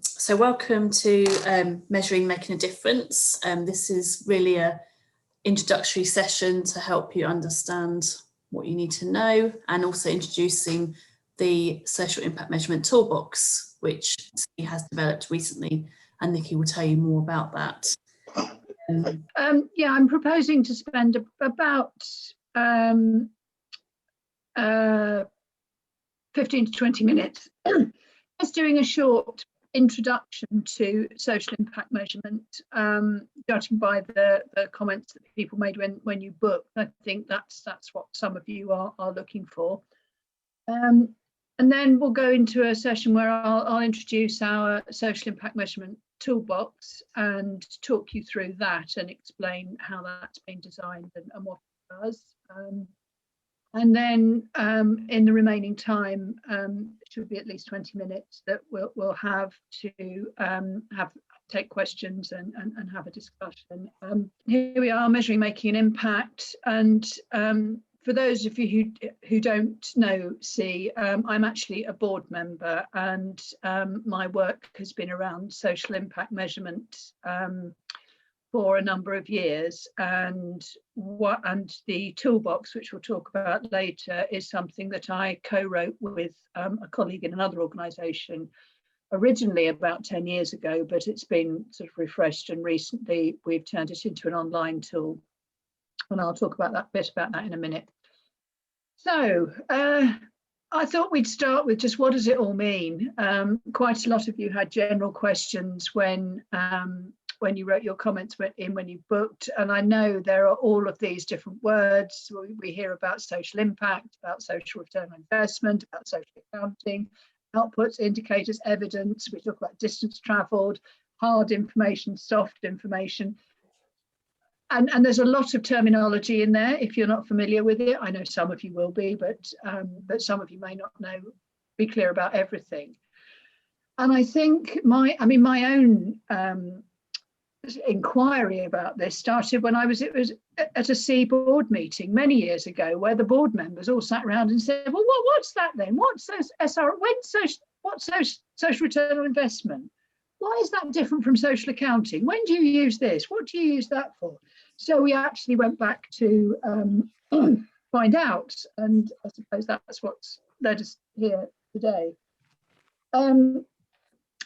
So welcome to Measuring Making a Difference. This is really a introductory session to help you understand what you need to know, and also introducing the Social Impact Measurement Toolbox, which SEEE has developed recently, and Nicky will tell you more about that. Yeah, I'm proposing to spend about 15 to 20 minutes just doing a short introduction to social impact measurement, judging by the comments that people made when you booked. I think that's what some of you are looking for. And then we'll go into a session where I'll introduce our social impact measurement toolbox and talk you through that and explain how that's been designed and what it does. And then in the remaining time, it should be at least 20 minutes that we'll have to take questions and have a discussion. Here we are, measuring, making an impact. And for those of you who don't know SEEE, I'm actually a board member, and my work has been around social impact measurement for a number of years, and the toolbox, which we'll talk about later, is something that I co-wrote with a colleague in another organisation originally about 10 years ago, but it's been sort of refreshed, and recently we've turned it into an online tool, and I'll talk about that in a minute. So I thought we'd start with just what does it all mean. Quite a lot of you had general questions when you wrote your comments when you booked, and I know there are all of these different words. We hear about social impact, about social return on investment, about social accounting, outputs, indicators, evidence. We talk about distance travelled, hard information, soft information, and there's a lot of terminology in there. If you're not familiar with it, I know some of you will be, but some of you may not be clear about everything. And I think my own inquiry about this started when it was at a SEEE board meeting many years ago, where the board members all sat around and said, well, what's that then? What's social return on investment? Why is that different from social accounting? When do you use this? What do you use that for? So we actually went back to find out, and I suppose that's what's led us here today.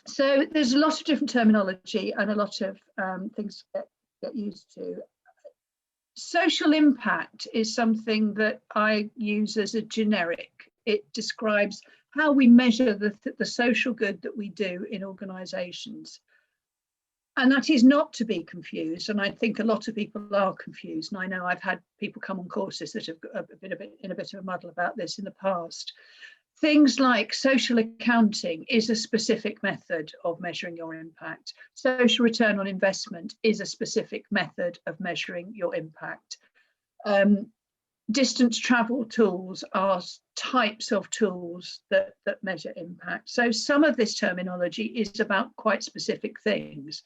So there's a lot of different terminology and a lot of things to get used to. Social impact is something that I use as a generic. It describes how we measure the social good that we do in organisations. And that is not to be confused, and I think a lot of people are confused. And I know I've had people come on courses that have been in a bit of a muddle about this in the past. Things like social accounting is a specific method of measuring your impact. Social return on investment is a specific method of measuring your impact. Distance travel tools are types of tools that measure impact. So some of this terminology is about quite specific things.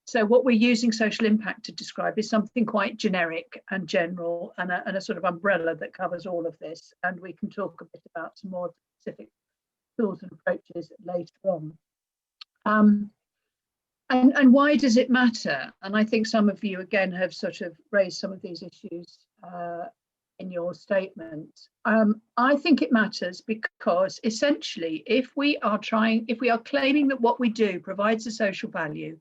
So what we're using social impact to describe is something quite generic and general, and a sort of umbrella that covers all of this. And we can talk a bit about some more specific tools and approaches later on. And why does it matter? And I think some of you again have sort of raised some of these issues in your statement. I think it matters because essentially, if we are claiming that what we do provides a social value,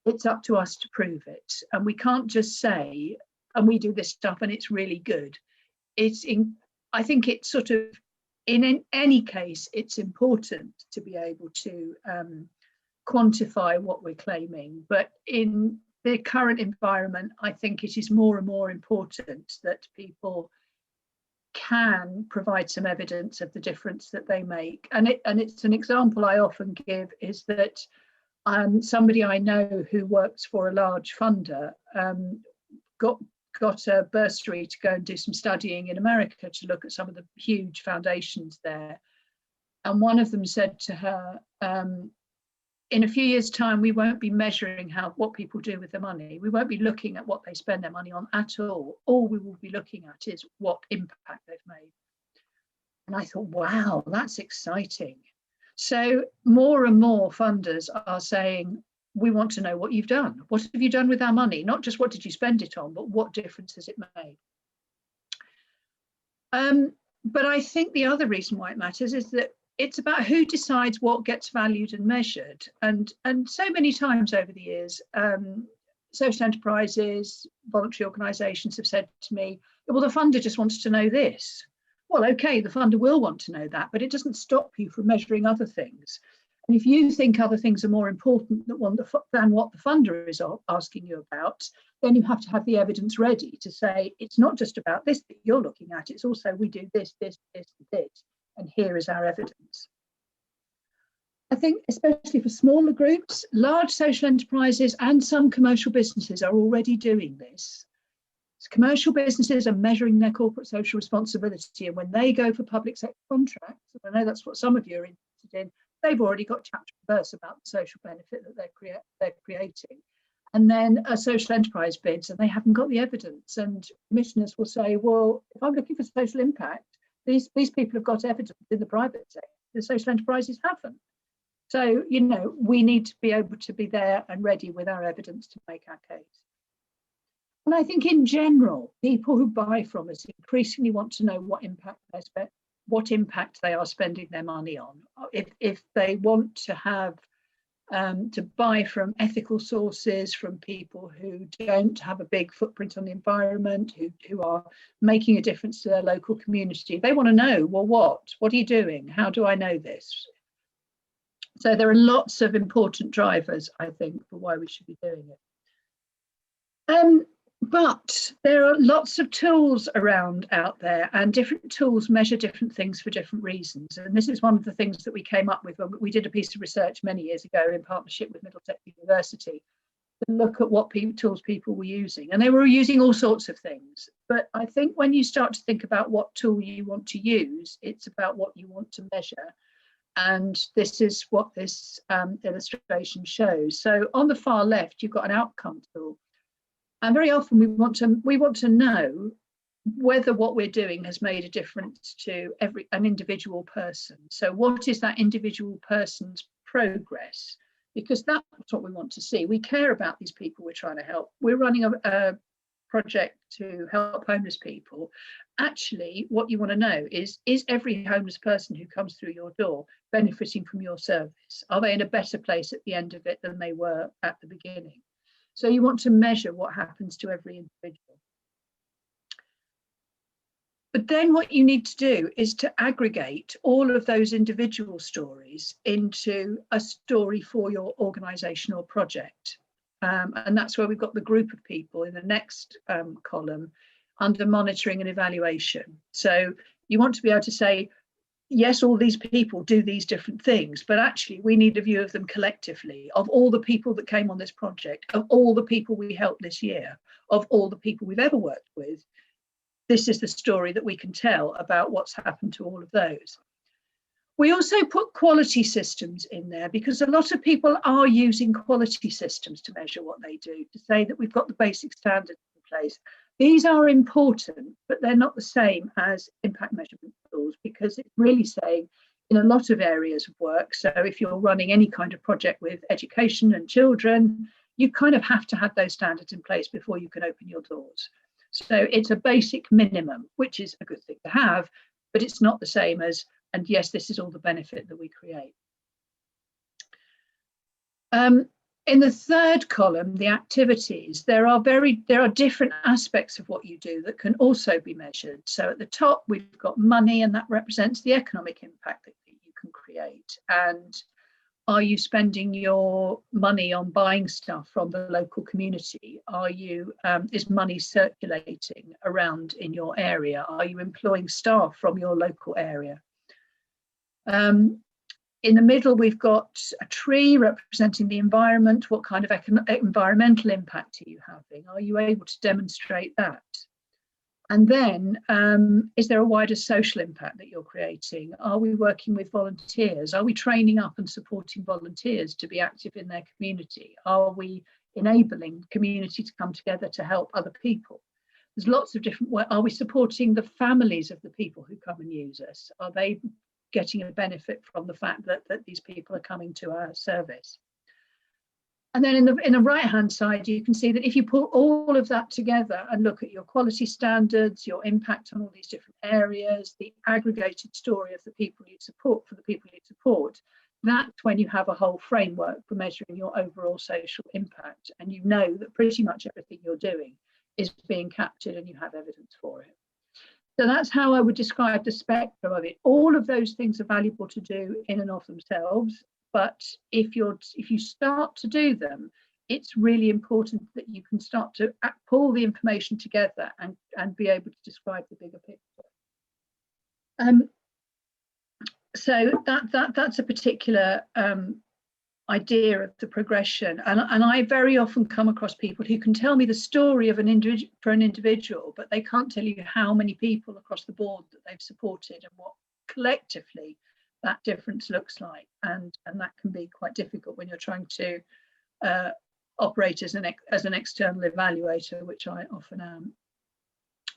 it's up to us to prove it. And we can't just say, and we do this stuff and it's really good. I think it's sort of, in any case, it's important to be able to quantify what we're claiming. But in the current environment, I think it is more and more important that people can provide some evidence of the difference that they make. And it's an example I often give is that somebody I know who works for a large funder got a bursary to go and do some studying in America to look at some of the huge foundations there. And one of them said to her, in a few years' time, we won't be measuring what people do with their money. We won't be looking at what they spend their money on at all. All we will be looking at is what impact they've made. And I thought, wow, that's exciting. So more and more funders are saying, we want to know what you've done. What have you done with our money? Not just what did you spend it on, but what difference has it made? But I think the other reason why it matters is that it's about who decides what gets valued and measured. And so many times over the years, social enterprises, voluntary organisations have said to me, well, the funder just wants to know this. Well, okay, the funder will want to know that, but it doesn't stop you from measuring other things. And if you think other things are more important than what the funder is asking you about, then you have to have the evidence ready to say, it's not just about this that you're looking at, it's also we do this, this, this, and this, and here is our evidence. I think especially for smaller groups, large social enterprises and some commercial businesses are already doing this. Commercial businesses are measuring their corporate social responsibility, and when they go for public sector contracts, and I know that's what some of you are interested in, they've already got chapter and verse about the social benefit that they're creating. And then a social enterprise bids and they haven't got the evidence, and commissioners will say, well, if I'm looking for social impact, these people have got evidence in the private sector, the social enterprises haven't. So, you know, we need to be able to be there and ready with our evidence to make our case. And I think in general, people who buy from us increasingly want to know what impact they are spending their money on. If they want to have to buy from ethical sources, from people who don't have a big footprint on the environment, who are making a difference to their local community, they want to know, well, what are you doing? How do I know this? So there are lots of important drivers, I think, for why we should be doing it. But there are lots of tools around out there, and different tools measure different things for different reasons. And this is one of the things that we came up with when we did a piece of research many years ago in partnership with Middlesex University to look at what tools people were using. And they were using all sorts of things. But I think when you start to think about what tool you want to use, it's about what you want to measure. And this is what this illustration shows. So on the far left, you've got an outcome tool. And very often we want to know whether what we're doing has made a difference to an individual person. So what is that individual person's progress? Because that's what we want to see. We care about these people we're trying to help. We're running a project to help homeless people. Actually, what you want to know is every homeless person who comes through your door benefiting from your service? Are they in a better place at the end of it than they were at the beginning? So you want to measure what happens to every individual. But then what you need to do is to aggregate all of those individual stories into a story for your organisation or project. And that's where we've got the group of people in the next column under monitoring and evaluation. So you want to be able to say, yes, all these people do these different things, but actually we need a view of them collectively, of all the people that came on this project, of all the people we helped this year, of all the people we've ever worked with. This is the story that we can tell about what's happened to all of those. We also put quality systems in there because a lot of people are using quality systems to measure what they do, to say that we've got the basic standards in place. These are important, but they're not the same as impact measurement tools, because it's really saying in a lot of areas of work. So if you're running any kind of project with education and children, you kind of have to have those standards in place before you can open your doors. So it's a basic minimum, which is a good thing to have, but it's not the same as, and yes, this is all the benefit that we create. In the third column, the activities, there are different aspects of what you do that can also be measured. So at the top, we've got money, and that represents the economic impact that you can create. And are you spending your money on buying stuff from the local community? Are you, is money circulating around in your area? Are you employing staff from your local area? In the middle, we've got a tree representing the environment. What kind of environmental impact are you having? Are you able to demonstrate that? And then, is there a wider social impact that you're creating? Are we working with volunteers? Are we training up and supporting volunteers to be active in their community? Are we enabling community to come together to help other people? There's lots of different ways. Are we supporting the families of the people who come and use us? Are they getting a benefit from the fact that these people are coming to our service. And then in the right hand side, you can see that if you put all of that together and look at your quality standards, your impact on all these different areas, the aggregated story of the people you support for the people you support, that's when you have a whole framework for measuring your overall social impact. And you know that pretty much everything you're doing is being captured and you have evidence for it. So that's how I would describe the spectrum of it. All of those things are valuable to do in and of themselves. But if you start to do them, it's really important that you can start to pull the information together and be able to describe the bigger picture. So that's a particular idea of the progression. And I very often come across people who can tell me the story of an individual, but they can't tell you how many people across the board that they've supported and what collectively that difference looks like, and that can be quite difficult when you're trying to operate as an external evaluator, which I often am.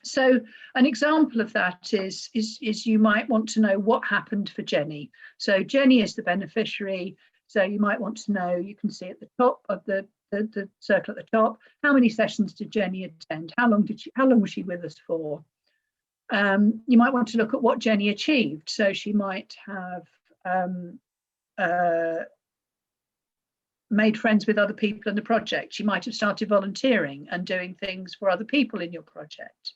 So an example of that is you might want to know what happened for Jenny. So Jenny is the beneficiary. So you might want to know, you can see at the top of the circle at the top, how many sessions did Jenny attend? How long was she with us for? You might want to look at what Jenny achieved. So she might have made friends with other people in the project. She might have started volunteering and doing things for other people in your project.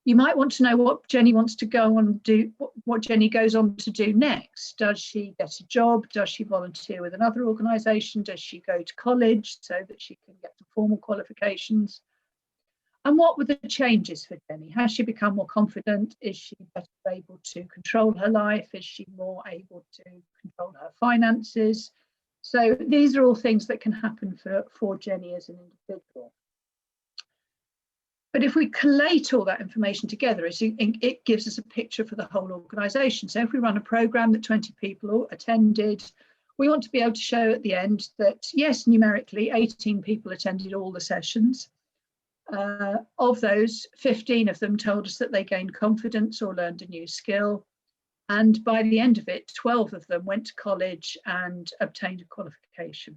You might want to know what Jenny wants to go on do, what Jenny goes on to do next. Does she get a job? Does she volunteer with another organisation? Does she go to college so that she can get the formal qualifications? And what were the changes for Jenny? Has she become more confident? Is she better able to control her life? Is she more able to control her finances? So these are all things that can happen for Jenny as an individual. But if we collate all that information together, it gives us a picture for the whole organisation. So if we run a programme that 20 people attended, we want to be able to show at the end that, yes, numerically, 18 people attended all the sessions. Of those, 15 of them told us that they gained confidence or learned a new skill. And by the end of it, 12 of them went to college and obtained a qualification.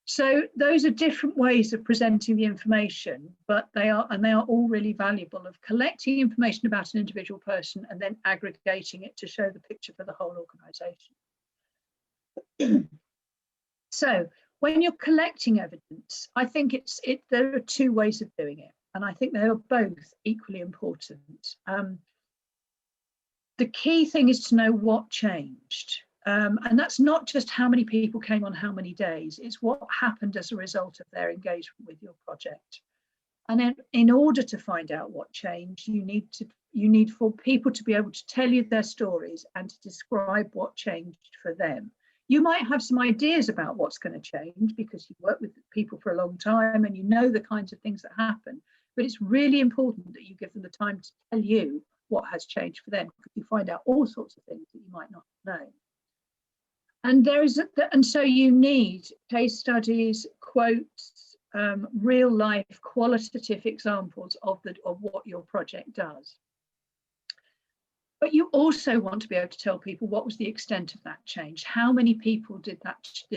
So those are different ways of presenting the information, but they are all really valuable, of collecting information about an individual person and then aggregating it to show the picture for the whole organisation. So when you're collecting evidence, I think there are two ways of doing it, and I think they are both equally important. The key thing is to know what changed. And that's not just how many people came on how many days, it's what happened as a result of their engagement with your project. And then in order to find out what changed, you need for people to be able to tell you their stories and to describe what changed for them. You might have some ideas about what's going to change because you've worked with people for a long time and you know the kinds of things that happen, but it's really important that you give them the time to tell you what has changed for them, because you find out all sorts of things that you might not know. And so you need case studies, quotes, real life qualitative examples of what your project does. But you also want to be able to tell people what was the extent of that change. How many people did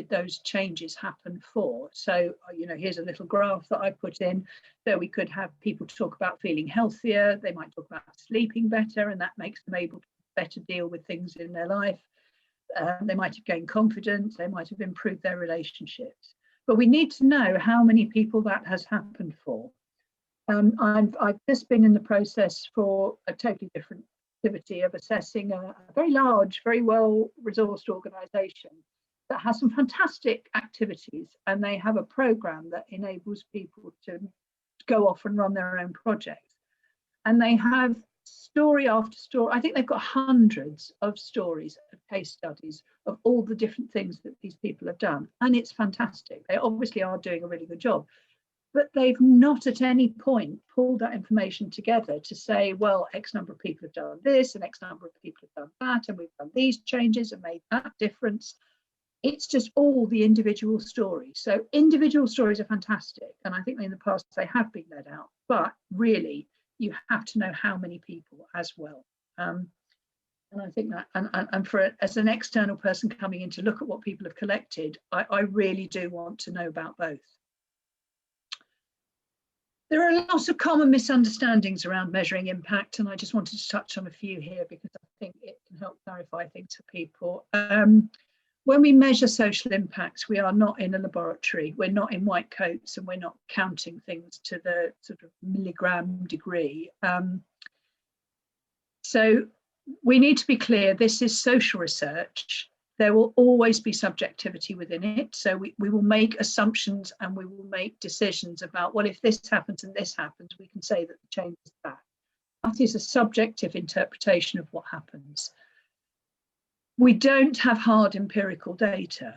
those changes happen for? So, here's a little graph that I put in. So we could have people talk about feeling healthier. They might talk about sleeping better, and that makes them able to better deal with things in their life. They might have gained confidence. They might have improved their relationships. But we need to know how many people that has happened for. I've just been in the process for a totally different activity of assessing a very large, very well-resourced organisation that has some fantastic activities, and they have a programme that enables people to go off and run their own projects. And they have story after story. I think they've got hundreds of stories of case studies of all the different things that these people have done, and it's fantastic. They obviously are doing a really good job. But they've not at any point pulled that information together to say, well, X number of people have done this and X number of people have done that, and we've done these changes and made that difference. It's just all the individual stories. So individual stories are fantastic. And I think in the past they have been let out, but really you have to know how many people as well. And I think that, and for as an external person coming in to look at what people have collected, I really do want to know about both. There are lots of common misunderstandings around measuring impact, and I just wanted to touch on a few here because I think it can help clarify things for people. When we measure social impacts, we are not in a laboratory, we're not in white coats, and we're not counting things to the sort of milligram degree. So we need to be clear, this is social research. There will always be subjectivity within it. So we will make assumptions and we will make decisions about, well, if this happens and this happens, we can say that the change is that. That is a subjective interpretation of what happens. We don't have hard empirical data,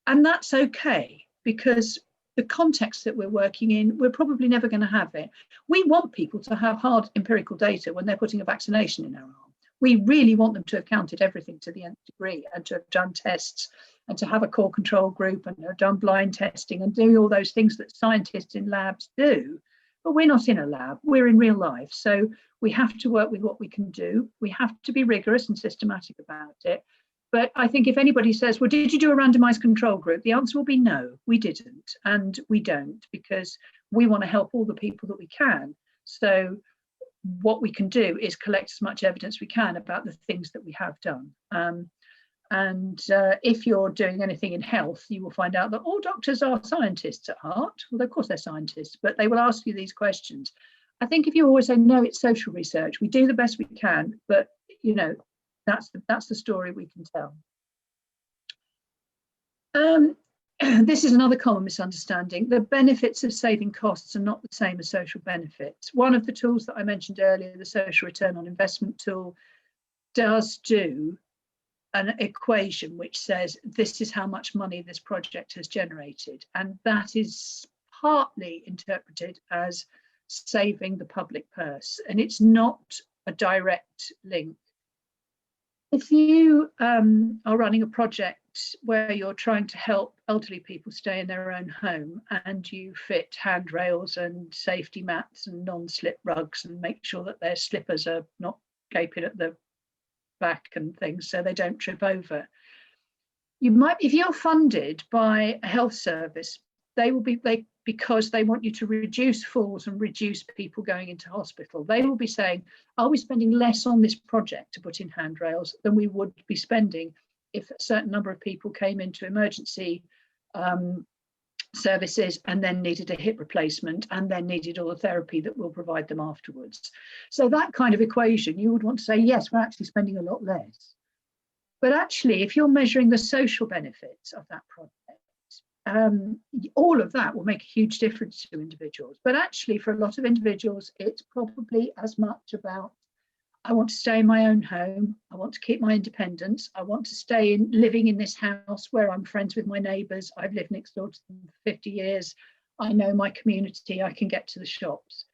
and that's okay, because the context that we're working in, we're probably never going to have it. We want people to have hard empirical data when they're putting a vaccination in our arm. We really want them to have counted everything to the nth degree and to have done tests and to have a core control group and have done blind testing and do all those things that scientists in labs do. But we're not in a lab, we're in real life. So we have to work with what we can do. We have to be rigorous and systematic about it. But I think if anybody says, well, did you do a randomized control group? The answer will be no, we didn't. And we don't, because we want to help all the people that we can. So what we can do is collect as much evidence we can about the things that we have done. If you're doing anything in health, you will find out that all doctors are scientists at heart. Well, of course they're scientists, but they will ask you these questions. I think if you always say, no, it's social research, we do the best we can, but you know, that's the story we can tell. This is another common misunderstanding. The benefits of saving costs are not the same as social benefits. One of the tools that I mentioned earlier, the social return on investment tool, does do an equation which says this is how much money this project has generated, and that is partly interpreted as saving the public purse, and it's not a direct link. If you are running a project where you're trying to help elderly people stay in their own home, and you fit handrails and safety mats and non-slip rugs and make sure that their slippers are not gaping at the back and things so they don't trip over, you might, if you're funded by a health service, because they want you to reduce falls and reduce people going into hospital, they will be saying, are we spending less on this project to put in handrails than we would be spending if a certain number of people came into emergency services and then needed a hip replacement and then needed all the therapy that will provide them afterwards? So that kind of equation, you would want to say, yes, we're actually spending a lot less. But actually, if you're measuring the social benefits of that project, all of that will make a huge difference to individuals. But actually, for a lot of individuals, it's probably as much about, I want to stay in my own home, I want to keep my independence, I want to stay living in this house where I'm friends with my neighbours, I've lived next door to them for 50 years, I know my community, I can get to the shops.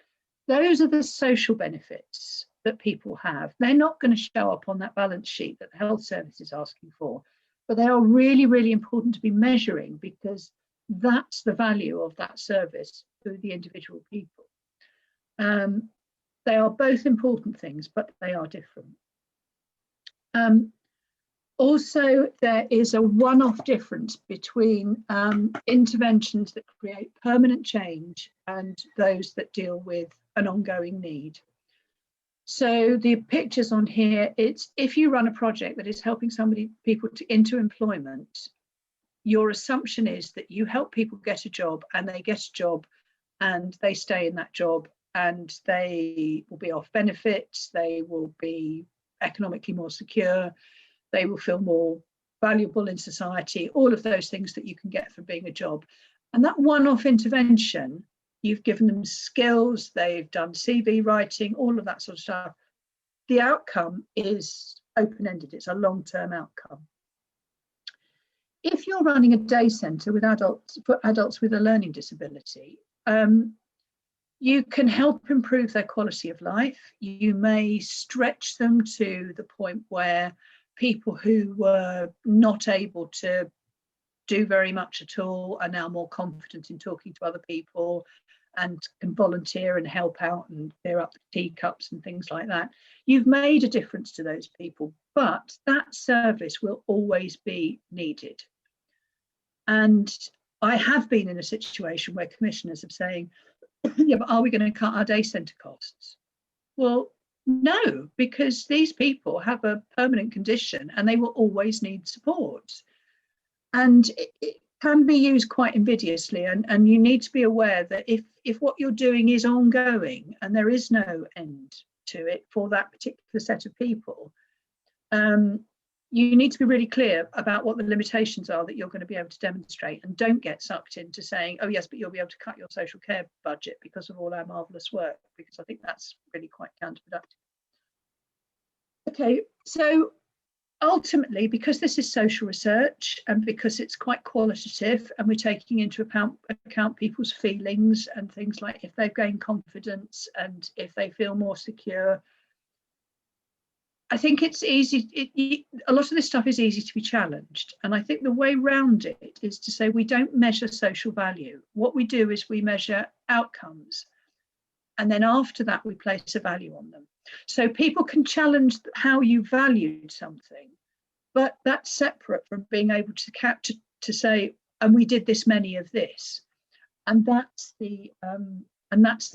Those are the social benefits that people have. They're not going to show up on that balance sheet that the health service is asking for, but they are really, really important to be measuring, because that's the value of that service to the individual people. They are both important things, but they are different. Also, there is a one-off difference between interventions that create permanent change and those that deal with an ongoing need. So the pictures on here, it's if you run a project that is helping people into employment, your assumption is that you help people get a job and they get a job and they stay in that job and they will be off benefits, they will be economically more secure, they will feel more valuable in society, all of those things that you can get from being a job. And that one-off intervention, you've given them skills, they've done CV writing, all of that sort of stuff. The outcome is open-ended, it's a long-term outcome. If you're running a day centre with adults, for adults with a learning disability, you can help improve their quality of life. You may stretch them to the point where people who were not able to do very much at all are now more confident in talking to other people and can volunteer and help out and clear up the teacups and things like that. You've made a difference to those people, but that service will always be needed. And I have been in a situation where commissioners are saying, yeah, but are we going to cut our day centre costs? Well, no, because these people have a permanent condition and they will always need support. And it can be used quite invidiously, and you need to be aware that if what you're doing is ongoing and there is no end to it for that particular set of people, you need to be really clear about what the limitations are that you're going to be able to demonstrate, and don't get sucked into saying, oh yes, but you'll be able to cut your social care budget because of all our marvellous work, because I think that's really quite counterproductive. Okay, so ultimately, because this is social research and because it's quite qualitative and we're taking into account people's feelings and things like if they've gained confidence and if they feel more secure, I think it's easy, a lot of this stuff is easy to be challenged. And I think the way round it is to say we don't measure social value. What we do is we measure outcomes. And then after that, we place a value on them. So people can challenge how you valued something, but that's separate from being able to say, and we did this many of this. And that's the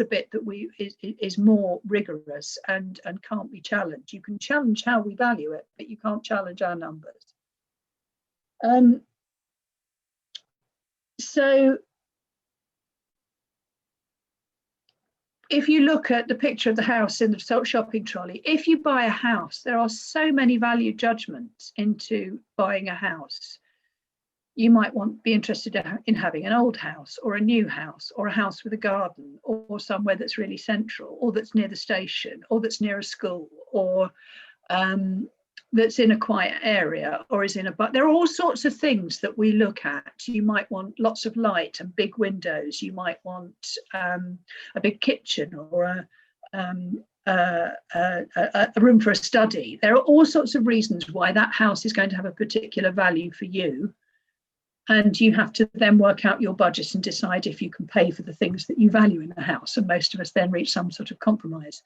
bit that is more rigorous and can't be challenged. You can challenge how we value it, but you can't challenge our numbers. So if you look at the picture of the house in the shopping trolley, if you buy a house, there are so many value judgments into buying a house. You might be interested in having an old house or a new house or a house with a garden or somewhere that's really central or that's near the station or that's near a school or that's in a quiet area or is in a, but there are all sorts of things that we look at. You might want lots of light and big windows. You might want a big kitchen or a room for a study. There are all sorts of reasons why that house is going to have a particular value for you. And you have to then work out your budget and decide if you can pay for the things that you value in the house. And most of us then reach some sort of compromise.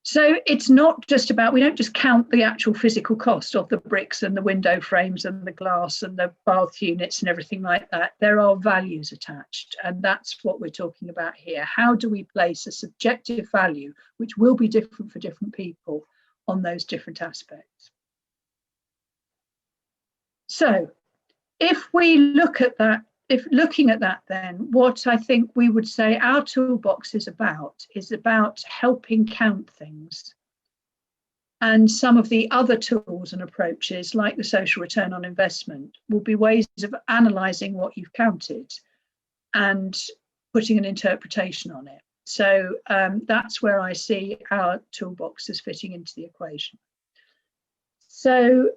So it's not just about, we don't just count the actual physical cost of the bricks and the window frames and the glass and the bath units and everything like that. There are values attached. And that's what we're talking about here. How do we place a subjective value, which will be different for different people, on those different aspects? So if we look at that, if looking at that, then what I think we would say our toolbox is about helping count things. And some of the other tools and approaches, like the social return on investment, will be ways of analysing what you've counted and putting an interpretation on it. So that's where I see our toolbox as fitting into the equation. So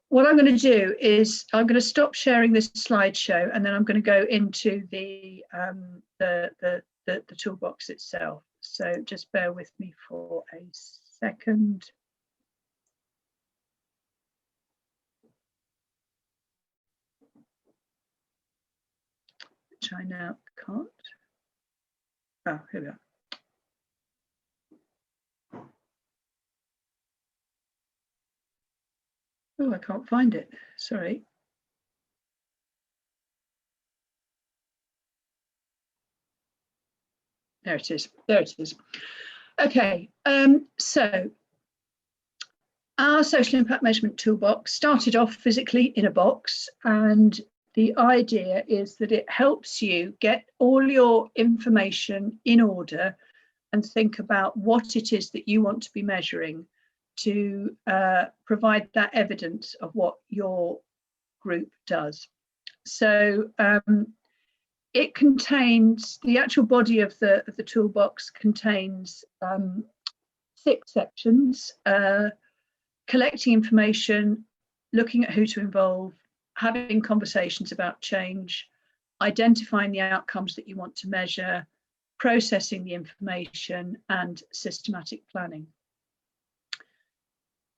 what I'm going to do is I'm going to stop sharing this slideshow, and then I'm going to go into the toolbox itself. So just bear with me for a second. Which I now can't. Oh, here we are. Oh, I can't find it. Sorry. There it is. There it is. Okay. So our social impact measurement toolbox started off physically in a box, and the idea is that it helps you get all your information in order and think about what it is that you want to be measuring to provide that evidence of what your group does. So it contains, the actual body of the toolbox contains 6 sections: collecting information, looking at who to involve, having conversations about change, identifying the outcomes that you want to measure, processing the information, and systematic planning.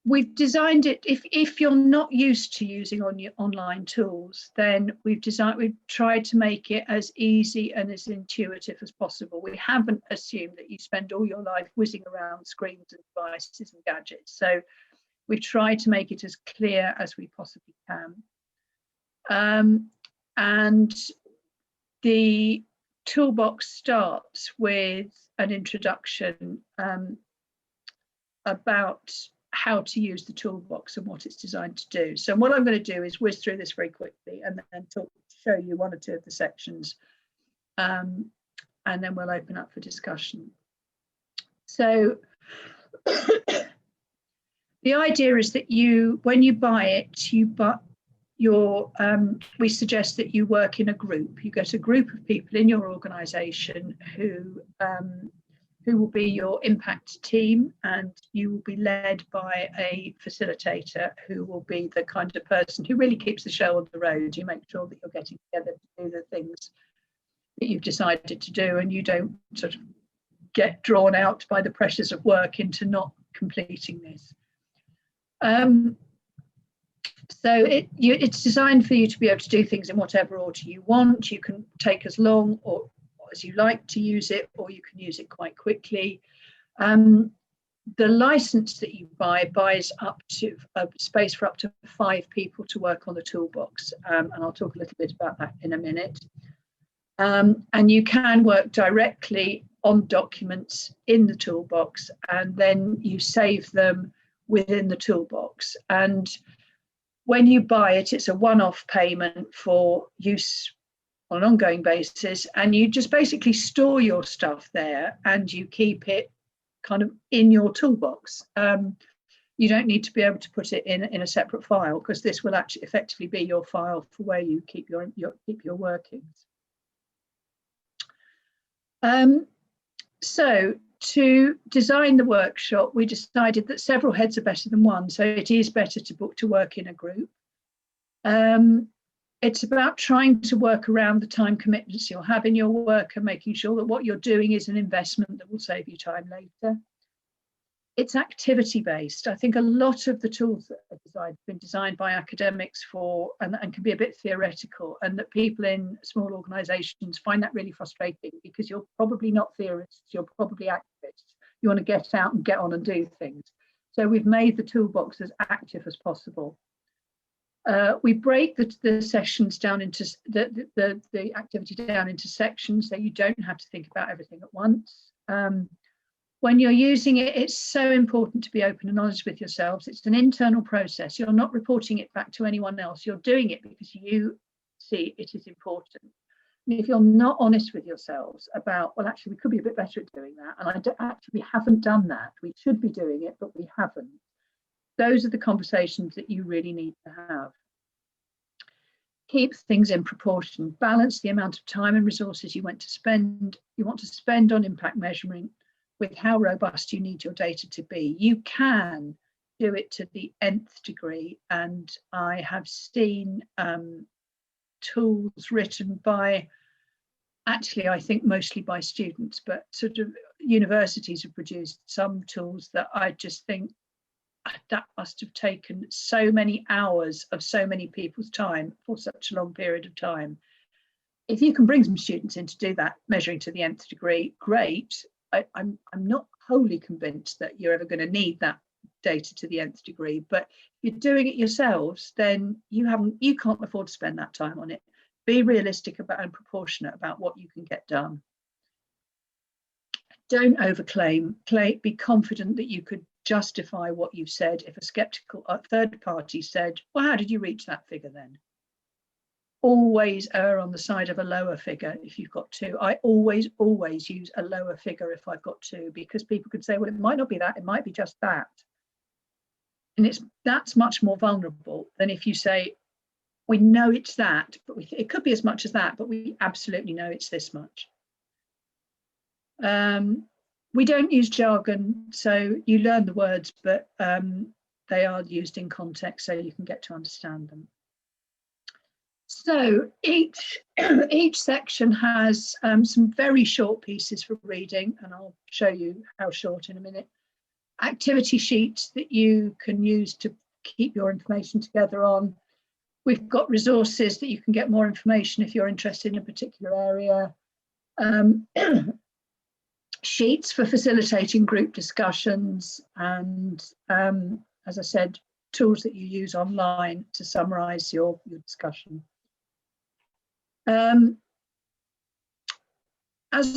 we've designed it, if you're not used to using online tools, then we've tried to make it as easy and as intuitive as possible. We haven't assumed that you spend all your life whizzing around screens and devices and gadgets. So we've tried to make it as clear as we possibly can. And the toolbox starts with an introduction about how to use the toolbox and what it's designed to do. So what I'm going to do is whiz through this very quickly and then show you one or two of the sections, and then we'll open up for discussion. So the idea is that when you buy it, we suggest that you work in a group. You get a group of people in your organisation who will be your impact team, and you will be led by a facilitator who will be the kind of person who really keeps the show on the road. You make sure that you're getting together to do the things that you've decided to do, and you don't sort of get drawn out by the pressures of work into not completing this. So it's designed for you to be able to do things in whatever order you want. You can take as long or as you like to use it, or you can use it quite quickly. The license that you buys up to a space for up to 5 people to work on the toolbox, and I'll talk a little bit about that in a minute. And you can work directly on documents in the toolbox, and then you save them within the toolbox. And when you buy it, it's a one-off payment for use on an ongoing basis, and you just basically store your stuff there and you keep it kind of in your toolbox. You don't need to be able to put it in a separate file, because this will actually effectively be your file for where you keep your workings. So to design the workshop, we decided that several heads are better than one, so it is better to work in a group. It's about trying to work around the time commitments you'll have in your work and making sure that what you're doing is an investment that will save you time later. It's activity based. I think a lot of the tools that have been designed by academics and can be a bit theoretical, and that people in small organisations find that really frustrating, because you're probably not theorists, you're probably activists. You want to get out and get on and do things. So we've made the toolbox as active as possible. We break the sessions down into the activity down into sections, so you don't have to think about everything at once. When you're using it, it's so important to be open and honest with yourselves. It's an internal process. You're not reporting it back to anyone else. You're doing it because you see it is important. And if you're not honest with yourselves about, well, actually, we could be a bit better at doing that, and we haven't done that. We should be doing it, but we haven't. Those are the conversations that you really need to have. Keep things in proportion. Balance the amount of time and resources you want to spend on impact measuring with how robust you need your data to be. You can do it to the nth degree, and I have seen tools written by, actually I think mostly by students, but sort of universities have produced some tools that I just think that must have taken so many hours of so many people's time for such a long period of time. If you can bring some students in to do that, measuring to the nth degree, great. I'm not wholly convinced that you're ever going to need that data to the nth degree, but if you're doing it yourselves, then you can't afford to spend that time on it. Be realistic about and proportionate about what you can get done. Don't overclaim. Be confident that you could justify what you've said. If a skeptical third party said, well, how did you reach that figure then? Always err on the side of a lower figure if you've got 2. I always use a lower figure if I've got 2, because people could say, well, it might not be that, it might be just that. And that's much more vulnerable than if you say, we know it's that, but it could be as much as that, but we absolutely know it's this much. We don't use jargon, so you learn the words, but they are used in context so you can get to understand them. So each section has some very short pieces for reading, and I'll show you how short in a minute. activity sheets that you can use to keep your information together on. We've got resources that you can get more information if you're interested in a particular area. Sheets for facilitating group discussions, and as I said, tools that you use online to summarise your discussion. As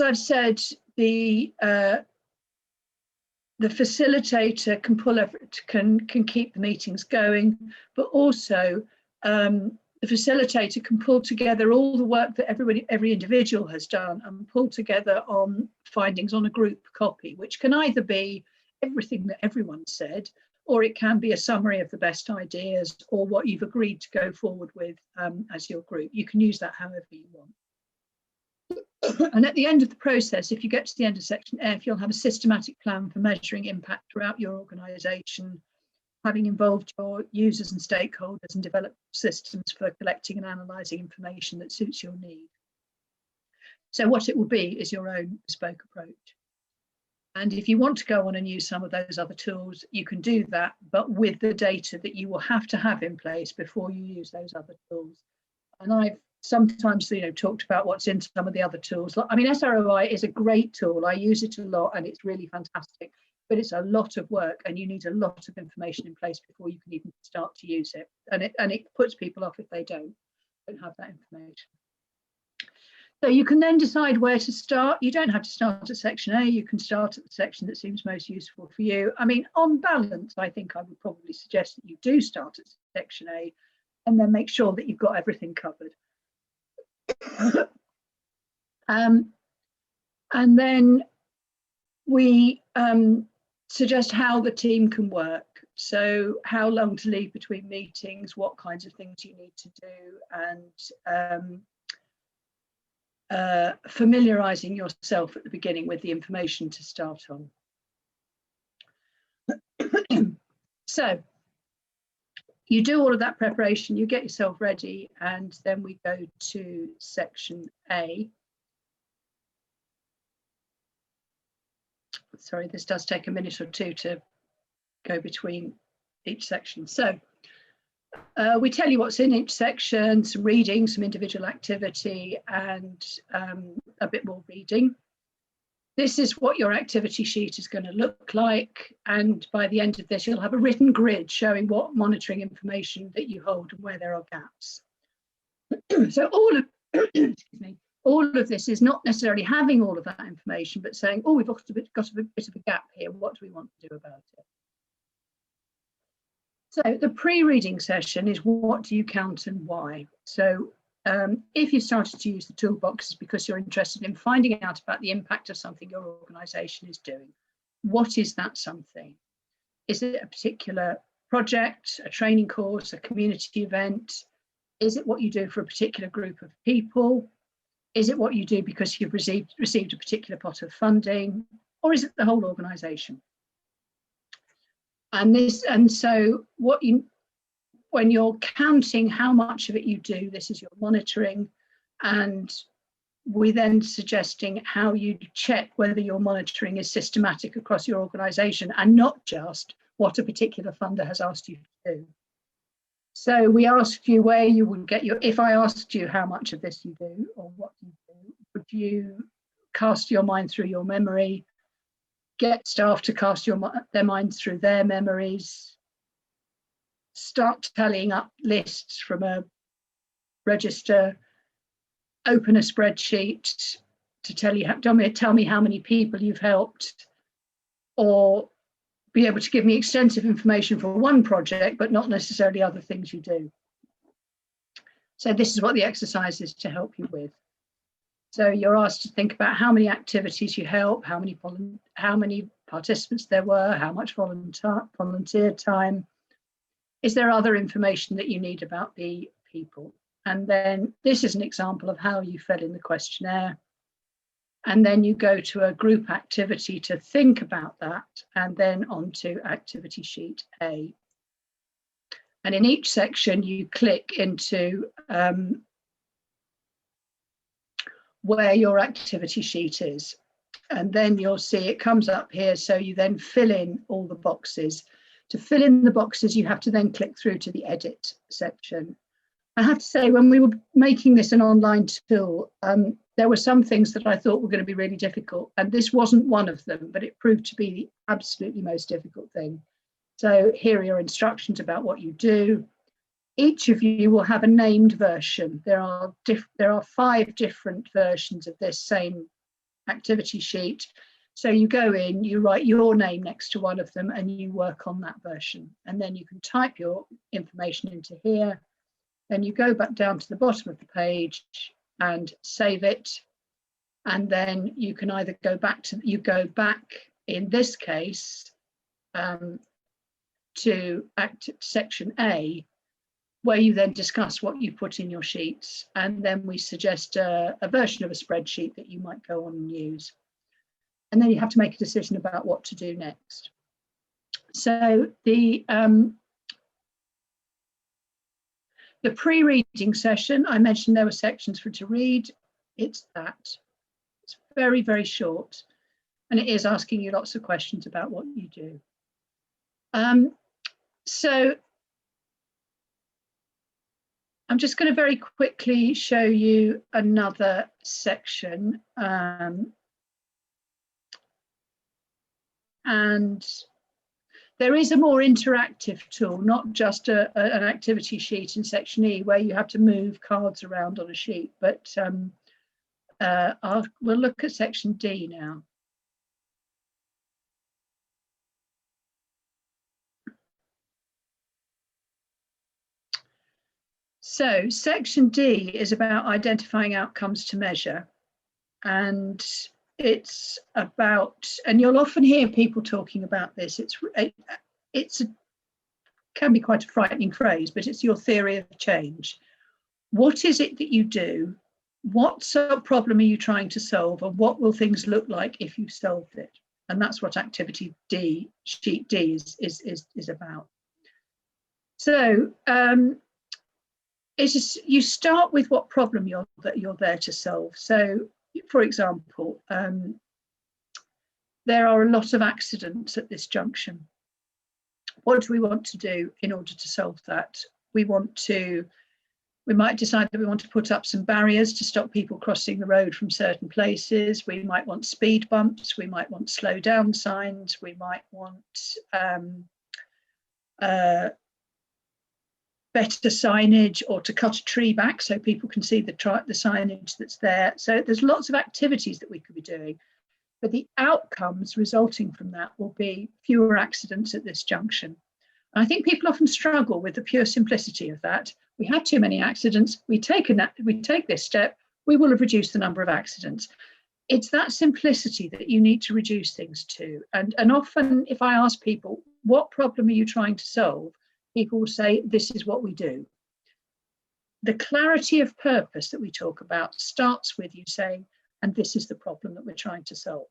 I've said, the facilitator can pull can keep the meetings going, but also the facilitator can pull together all the work that every individual has done and pull together on findings on a group copy, which can either be everything that everyone said, or it can be a summary of the best ideas or what you've agreed to go forward with as your group. You can use that however you want. And at the end of the process, if you get to the end of section F, you'll have a systematic plan for measuring impact throughout your organisation, having involved your users and stakeholders and developed systems for collecting and analysing information that suits your need. So what it will be is your own bespoke approach. And if you want to go on and use some of those other tools, you can do that, but with the data that you will have to have in place before you use those other tools. And I've sometimes, talked about what's in some of the other tools. I mean, SROI is a great tool. I use it a lot and it's really fantastic, but it's a lot of work and you need a lot of information in place before you can even start to use it. And it puts people off if they don't have that information. So you can then decide where to start. You don't have to start at section A. You can start at the section that seems most useful for you. I mean, on balance, I think I would probably suggest that you do start at section A and then make sure that you've got everything covered. And then we suggest how the team can work. So how long to leave between meetings, what kinds of things you need to do, and familiarising yourself at the beginning with the information to start on. So you do all of that preparation, you get yourself ready, and then we go to section A. Sorry, this does take a minute or two to go between each section. So we tell you what's in each section, some reading, some individual activity, and a bit more reading. This is what your activity sheet is going to look like. And by the end of this, you'll have a written grid showing what monitoring information that you hold and where there are gaps. So all of, excuse me, all of this is not necessarily having all of that information, but saying, oh, we've got a bit of a gap here. What do we want to do about it? So the pre-reading session is what do you count and why? So if you started to use the toolbox, it's because you're interested in finding out about the impact of something your organisation is doing. What is that something? Is it a particular project, a training course, a community event? Is it what you do for a particular group of people? Is it what you do because you've received a particular pot of funding? Or is it the whole organisation? And so when you're counting how much of it you do, this is your monitoring, and we then suggesting how you check whether your monitoring is systematic across your organisation and not just what a particular funder has asked you to do. So we asked you where you would get your, if I asked you how much of this you do or what you do, would you cast your mind through your memory, get staff to cast their minds through their memories, start tallying up lists from a register, open a spreadsheet to tell me how many people you've helped, or be able to give me extensive information for one project, but not necessarily other things you do. So this is what the exercise is to help you with. So you're asked to think about how many activities you help, how many participants there were, how much volunteer time. Is there other information that you need about the people? And then this is an example of how you fill in the questionnaire. And then you go to a group activity to think about that, and then onto activity sheet A. And in each section, you click into where your activity sheet is. And then you'll see it comes up here. So you then fill in all the boxes. To fill in the boxes, you have to then click through to the edit section. I have to say, when we were making this an online tool, there were some things that I thought were going to be really difficult, and this wasn't one of them, but it proved to be the absolutely most difficult thing. So here are your instructions about what you do. Each of you will have a named version. There are 5 different versions of this same activity sheet. So you go in, you write your name next to one of them, and you work on that version. And then you can type your information into here. Then you go back down to the bottom of the page and save it. And then you can either go back in this case to section A, where you then discuss what you put in your sheets. And then we suggest a version of a spreadsheet that you might go on and use. And then you have to make a decision about what to do next. So the pre-reading session, I mentioned there were sections for to read. It's that. It's very, very short. And it is asking you lots of questions about what you do. So I'm just going to very quickly show you another section. And there is a more interactive tool, not just an activity sheet in section E where you have to move cards around on a sheet, but we'll look at section D now. So section D is about identifying outcomes to measure. And it's about, and you'll often hear people talking about this, can be quite a frightening phrase, but it's your theory of change. What is it that you do? What sort of problem are you trying to solve? And what will things look like if you solved it? And that's what activity D, sheet D is about. So you start with what problem you're there to solve. So for example, there are a lot of accidents at this junction. What do we want to do in order to solve that? We might decide that we want to put up some barriers to stop people crossing the road from certain places. We might want speed bumps. We might want slow down signs. We might want better signage, or to cut a tree back so people can see the signage that's there. So there's lots of activities that we could be doing, but the outcomes resulting from that will be fewer accidents at this junction. And I think people often struggle with the pure simplicity of that. We have too many accidents, we take this step, we will have reduced the number of accidents. It's that simplicity that you need to reduce things to. And often if I ask people, what problem are you trying to solve? People will say, this is what we do. The clarity of purpose that we talk about starts with you saying, and this is the problem that we're trying to solve.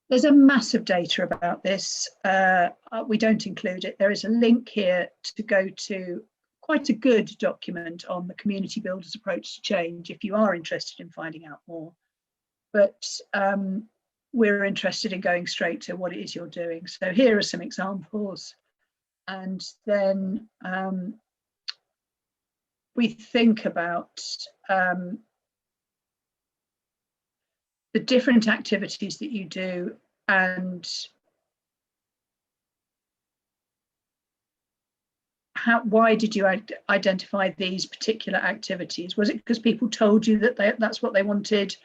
There's a massive data about this. We don't include it. There is a link here to go to quite a good document on the community builders approach to change if you are interested in finding out more. But we're interested in going straight to what it is you're doing. So here are some examples. And then we think about the different activities that you do and why did you identify these particular activities? Was it because people told you that that's what they wanted?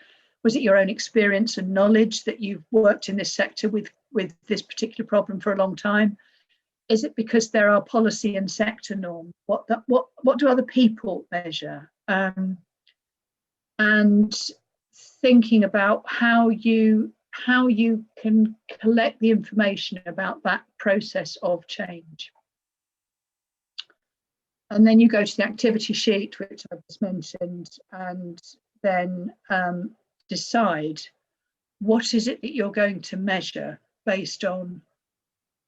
Was it your own experience and knowledge that you've worked in this sector with this particular problem for a long time? Is it because there are policy and sector norms? What do other people measure? And thinking about how you can collect the information about that process of change. And then you go to the activity sheet, which I've just mentioned, and then decide what is it that you're going to measure based on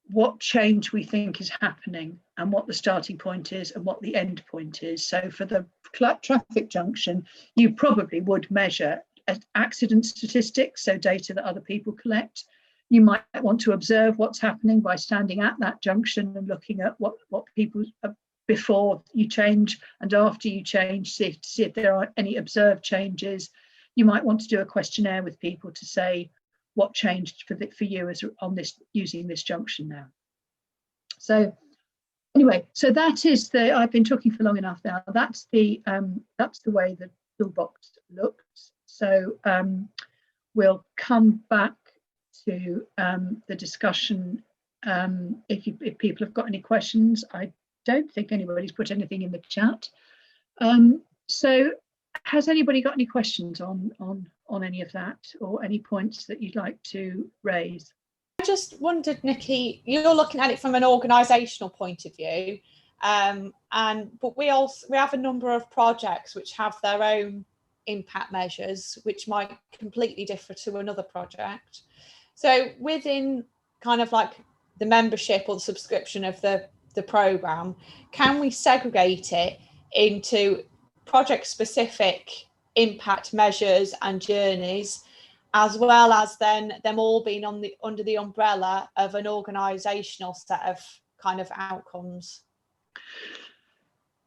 what change we think is happening and what the starting point is and what the end point is. So for the traffic junction, you probably would measure accident statistics, so data that other people collect. You might want to observe what's happening by standing at that junction and looking at what people before you change and after you change, see if there are any observed changes. You might want to do a questionnaire with people to say what changed for you as on this using this junction now. So anyway, so that is I've been talking for long enough now. That's the way the toolbox looks. So we'll come back to the discussion if people have got any questions. I don't think anybody's put anything in the chat. So has anybody got any questions on any of that, or any points that you'd like to raise? I just wondered, Nicky, you're looking at it from an organisational point of view, but we have a number of projects which have their own impact measures, which might completely differ to another project. So within kind of like the membership or the subscription of the programme, can we segregate it into project-specific impact measures and journeys, as well as then them all being under the umbrella of an organisational set of kind of outcomes?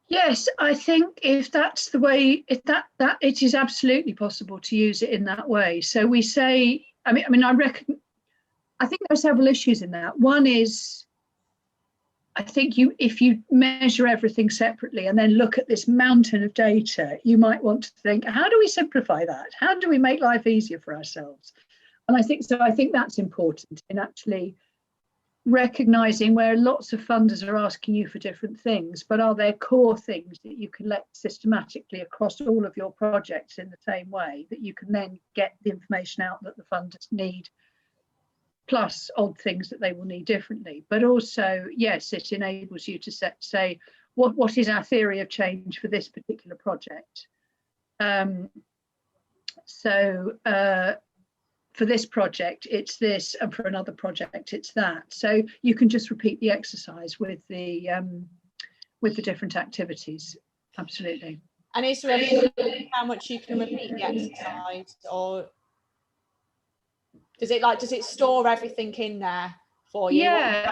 Yes, I think if that's the way, if that it is absolutely possible to use it in that way. So we say, I think there are several issues in that. One is, I think if you measure everything separately and then look at this mountain of data, you might want to think, how do we simplify that? How do we make life easier for ourselves? And I think that's important in actually recognising where lots of funders are asking you for different things, but are there core things that you collect systematically across all of your projects in the same way that you can then get the information out that the funders need, plus odd things that they will need differently. But also, yes, it enables you to say, what is our theory of change for this particular project? For this project, it's this, and for another project, it's that. So you can just repeat the exercise with the different activities. Absolutely. And is there a limit how much you can repeat the exercise, or does it store everything in there for you? Yeah,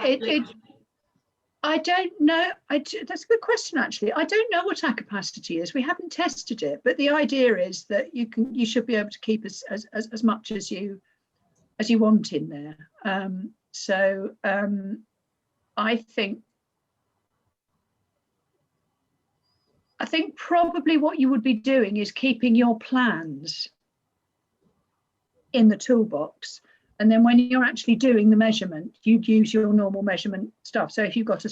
I don't know. That's a good question, actually. I don't know what our capacity is. We haven't tested it, but the idea is that you should be able to keep as much as you want in there. I think probably what you would be doing is keeping your plans in the toolbox, and then when you're actually doing the measurement, you'd use your normal measurement stuff. So if you've got a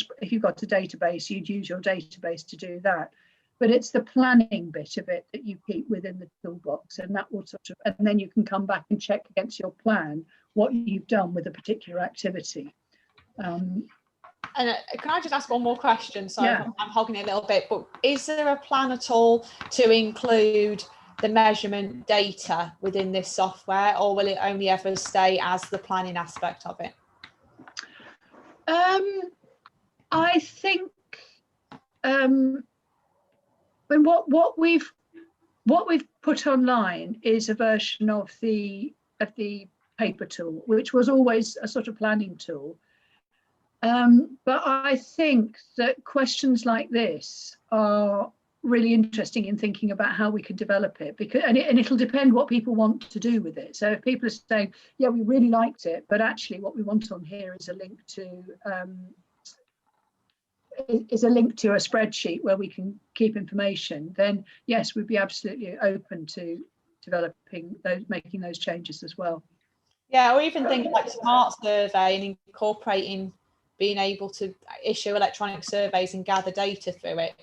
database, you'd use your database to do that. But it's the planning bit of it that you keep within the toolbox, and that will and then you can come back and check against your plan what you've done with a particular activity. And can I just ask one more question? Sorry, yeah. I'm hogging it a little bit, but is there a plan at all to include the measurement data within this software, or will it only ever stay as the planning aspect of it? I think what we've put online is a version of the paper tool, which was always a sort of planning tool. But I think that questions like this are really interesting in thinking about how we can develop it, because and it'll depend what people want to do with it. So if people are saying, yeah, we really liked it, but actually what we want on here is a link to a spreadsheet where we can keep information, then yes, we'd be absolutely open to developing making those changes as well. Yeah, or even think like smart survey and incorporating being able to issue electronic surveys and gather data through it,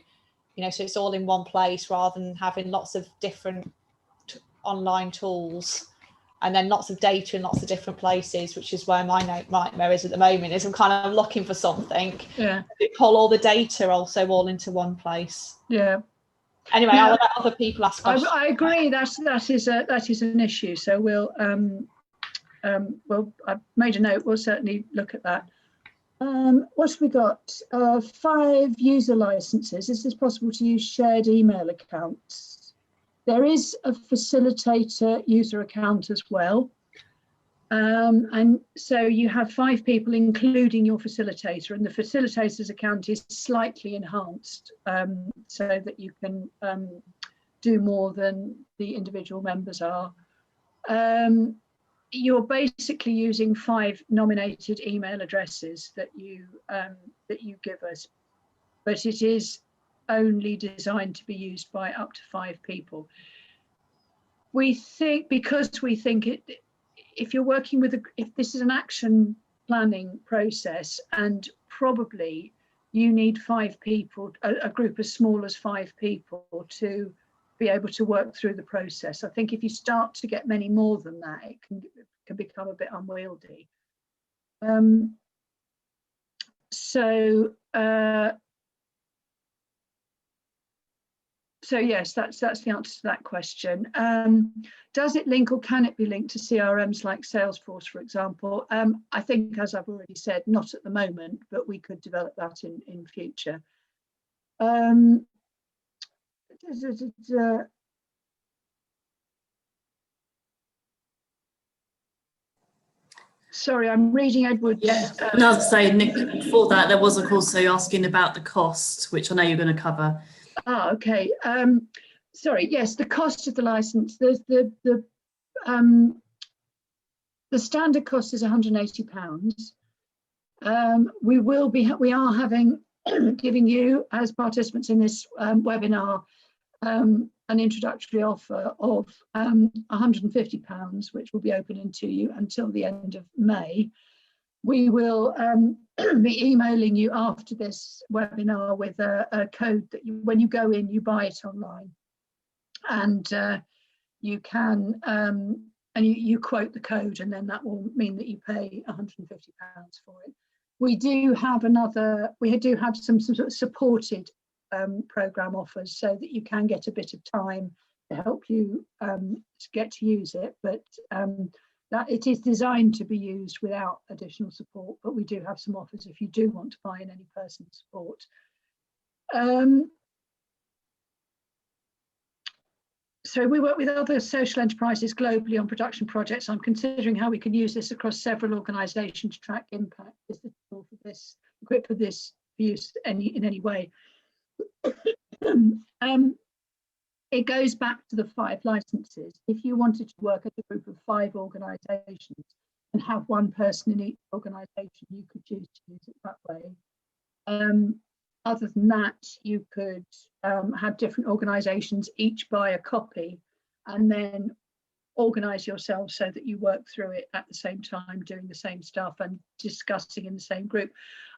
you know, so it's all in one place rather than having lots of different online tools and then lots of data in lots of different places, which is where my nightmare is at the moment, is I'm kind of looking for something. Yeah. To pull all the data also all into one place. Yeah. Anyway, I'll let other people ask questions. I agree. That is an issue. So we'll I've made a note. We'll certainly look at that. What have we got? 5 user licenses. Is this possible to use shared email accounts? There is a facilitator user account as well. And so you have 5 people, including your facilitator, and the facilitator's account is slightly enhanced so that you can do more than the individual members are. You're basically using 5 nominated email addresses that you give us, but it is only designed to be used by up to 5 people. We think, because we think if you're working with if this is an action planning process, and probably you need 5 people, a group as small as 5 people, to be able to work through the process. I think if you start to get many more than that, it can become a bit unwieldy. So yes, that's the answer to that question. Does it link, or can it be linked to CRMs like Salesforce, for example? I think, as I've already said, not at the moment, but we could develop that in future. Sorry, I'm reading Edward. Yeah, and I was saying, Nick, before that, there was also asking about the cost, which I know you're going to cover. Okay. Sorry. Yes, the cost of the license. There's the standard cost is £180. We are giving you, as participants in this webinar, an introductory offer of £150, which will be opening to you until the end of May. We will be emailing you after this webinar with a code that when you go in, you buy it online, and you can and you quote the code, and then that will mean that you pay £150 for it. We do have some sort of supported program offers, so that you can get a bit of time to help you to get to use it, but that it is designed to be used without additional support. But we do have some offers if you do want to buy in any personal support. So we work with other social enterprises globally on production projects. I'm considering how we can use this across several organisations to track impact. Is the tool for this equipped for this use in any way? It goes back to the 5 licenses. If you wanted to work as a group of 5 organisations and have one person in each organisation, you could choose to use it that way. Other than that, you could have different organisations each buy a copy, and then organise yourselves so that you work through it at the same time, doing the same stuff and discussing in the same group.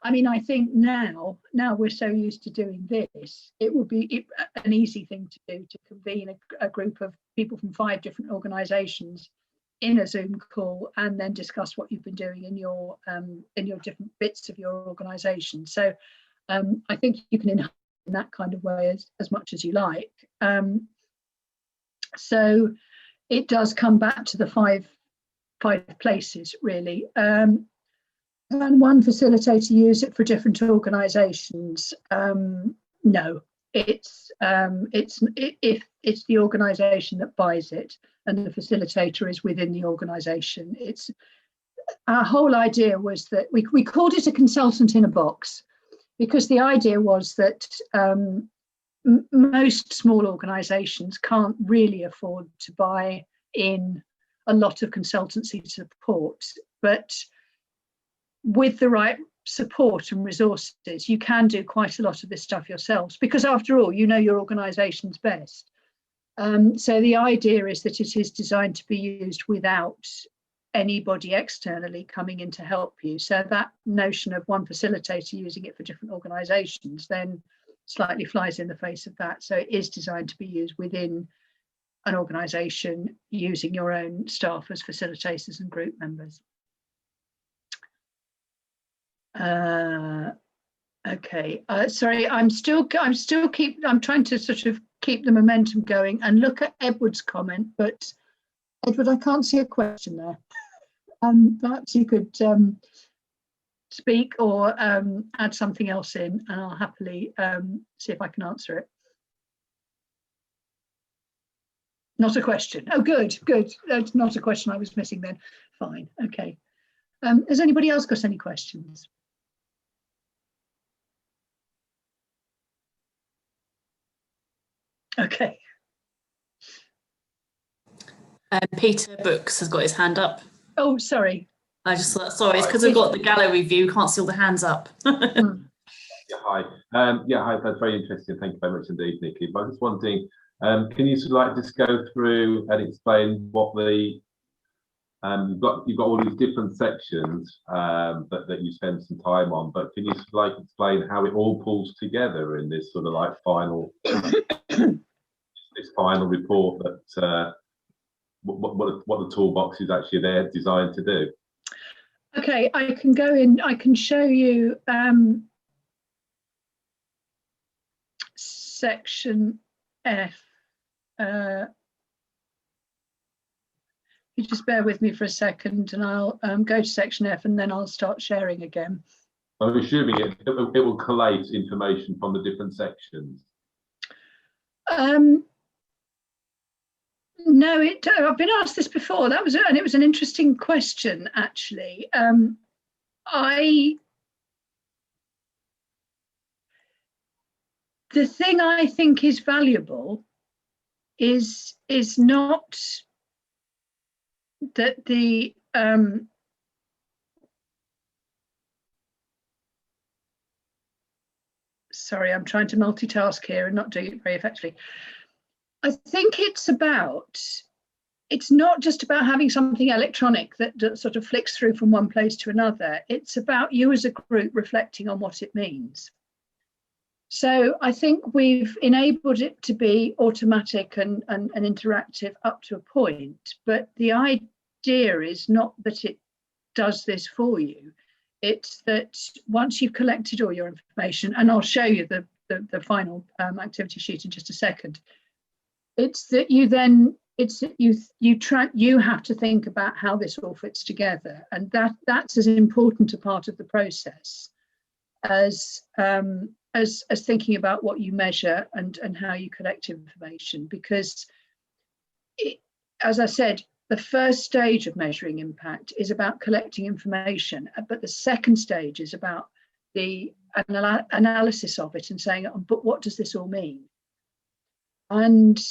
I mean, I think now we're so used to doing this, it would be an easy thing to do, to convene a group of people from 5 different organisations in a Zoom call and then discuss what you've been doing in your different bits of your organisation. So I think you can enhance in that kind of way as much as you like. So it does come back to the five places, really. And one facilitator use it for different organisations? No, if it's the organisation that buys it and the facilitator is within the organisation. Our whole idea was that we called it a consultant in a box, because the idea was that most small organisations can't really afford to buy in a lot of consultancy support, but with the right support and resources, you can do quite a lot of this stuff yourselves, because after all, you know your organisation's best. So the idea is that it is designed to be used without anybody externally coming in to help you. So that notion of one facilitator using it for different organisations then slightly flies in the face of that. So it is designed to be used within an organisation, using your own staff as facilitators and group members. Okay, sorry, I'm trying to sort of keep the momentum going and look at Edward's comment, but Edward, I can't see a question there. Perhaps you could speak or add something else in, and I'll happily see if I can answer it. Not a question. Oh, good, good. That's not a question I was missing then. Fine, okay. Has anybody else got any questions? Okay. Peter Brooks has got his hand up. Oh, sorry. I just thought, sorry, it's because we've got the gallery view, can't see all the hands up. Yeah, hi. Yeah, hi, that's very interesting. Thank you very much indeed, Nicky. But I was just wondering, can you sort of like just go through and explain what the you've got all these different sections that you spend some time on, but can you sort of like explain how it all pulls together in this sort of like final this final report that what the toolbox is actually there designed to do? Okay, I can go in, I can show you section F. You just bear with me for a second and I'll go to section F and then I'll start sharing again. I'm assuming it will collate information from the different sections. No, I've been asked this before. That was, and it was an interesting question, actually. The thing I think is valuable is not that the sorry, I'm trying to multitask here and not doing it very effectively. I think it's not just about having something electronic that sort of flicks through from one place to another. It's about you as a group reflecting on what it means. So I think we've enabled it to be automatic and interactive up to a point, but the idea is not that it does this for you. It's that once you've collected all your information, and I'll show you the final activity sheet in just a second, it's that you then, you have to think about how this all fits together, and that's as important a part of the process as thinking about what you measure and how you collect information, because as I said, the first stage of measuring impact is about collecting information, but the second stage is about the analysis of it and saying, but what does this all mean? And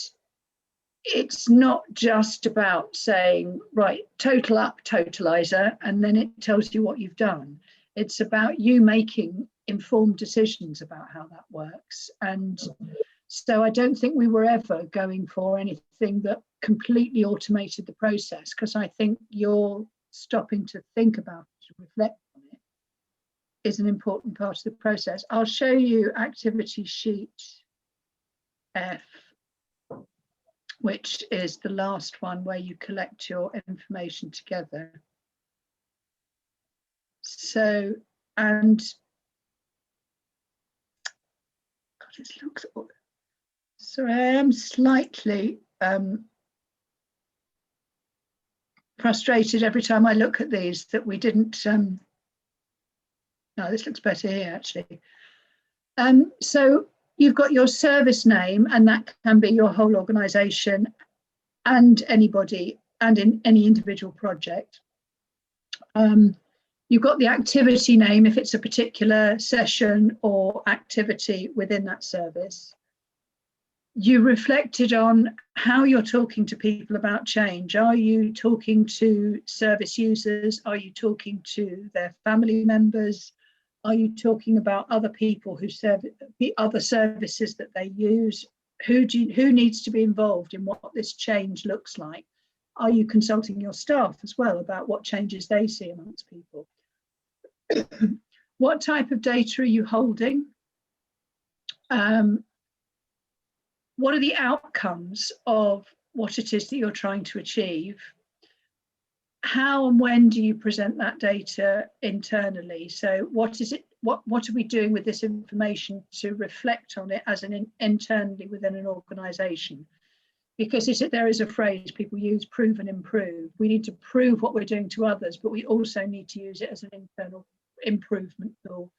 it's not just about saying, right, total up, totalizer, and then it tells you what you've done. It's about you making informed decisions about how that works. And so I don't think we were ever going for anything that completely automated the process, because I think you're stopping to think about it, to reflect on it, is an important part of the process. I'll show you activity sheet F, which is the last one where you collect your information together. So, and God, it looks, sorry, I am slightly frustrated every time I look at these that we didn't, no, this looks better here actually. So you've got your service name, and that can be your whole organisation and anybody and in any individual project. You've got the activity name if it's a particular session or activity within that service. You reflected on how you're talking to people about change. Are you talking to service users? Are you talking to their family members? Are you talking about other people who serve other services that they use? Who needs to be involved in what this change looks like? Are you consulting your staff as well about what changes they see amongst people? What type of data are you holding? What are the outcomes of what it is that you're trying to achieve? How and when do you present that data internally? So what is it? What are we doing with this information to reflect on it as an internally within an organisation? Because there is a phrase people use, prove and improve. We need to prove what we're doing to others, but we also need to use it as an internal improvement tool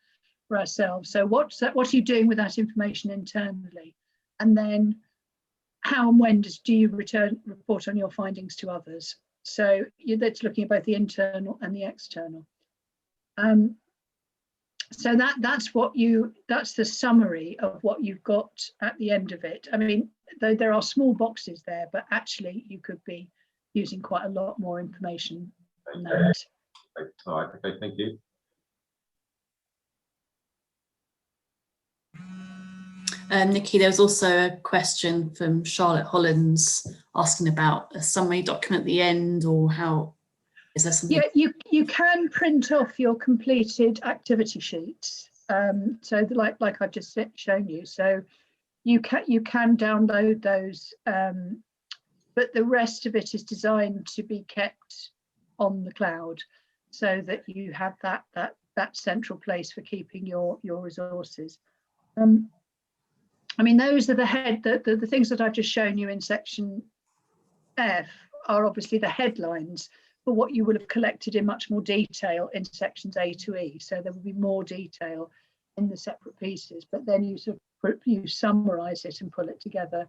for ourselves. So what are you doing with that information internally? And then how and when do you report on your findings to others? So that's looking at both the internal and the external. So that's the summary of what you've got at the end of it. I mean, there are small boxes there, but actually you could be using quite a lot more information than that. All right, okay, thank you. Nicky, there was also a question from Charlotte Hollands asking about a summary document at the end, or how is there something? Yeah, you can print off your completed activity sheets. So like I've just shown you. So you can download those, but the rest of it is designed to be kept on the cloud, so that you have that central place for keeping your resources. I mean, those are the things that I've just shown you in section F are obviously the headlines for what you will have collected in much more detail in sections A to E. So there will be more detail in the separate pieces, but then you summarize it and pull it together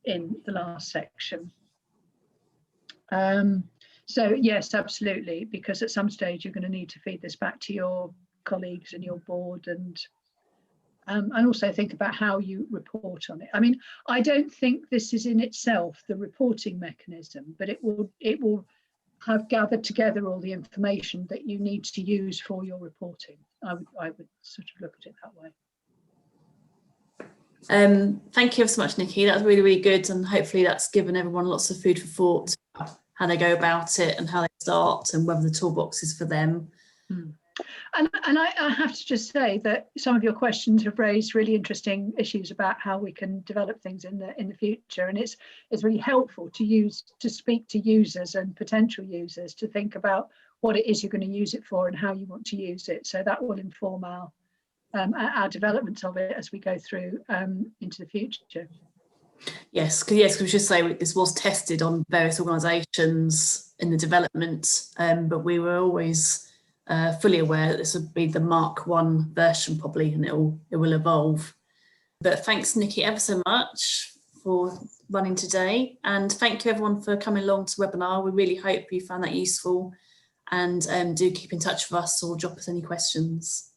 in the last section. So yes, absolutely, because at some stage you're going to need to feed this back to your colleagues and your board, and also think about how you report on it. I mean, I don't think this is in itself the reporting mechanism, but it will have gathered together all the information that you need to use for your reporting. I would sort of look at it that way. Thank you ever so much, Nicky. That was really, really good, and hopefully that's given everyone lots of food for thought, how they go about it and how they start, and whether the toolbox is for them. And I have to just say that some of your questions have raised really interesting issues about how we can develop things in the future, and it's really helpful to speak to users and potential users to think about what it is you're going to use it for and how you want to use it. So that will inform our development of it as we go through into the future. Yes, because we should say this was tested on various organisations in the development, but we were always fully aware that this would be the Mark 1 version probably, and it will evolve. But thanks, Nicky, ever so much for running today, and thank you everyone for coming along to the webinar. We really hope you found that useful, and do keep in touch with us or drop us any questions.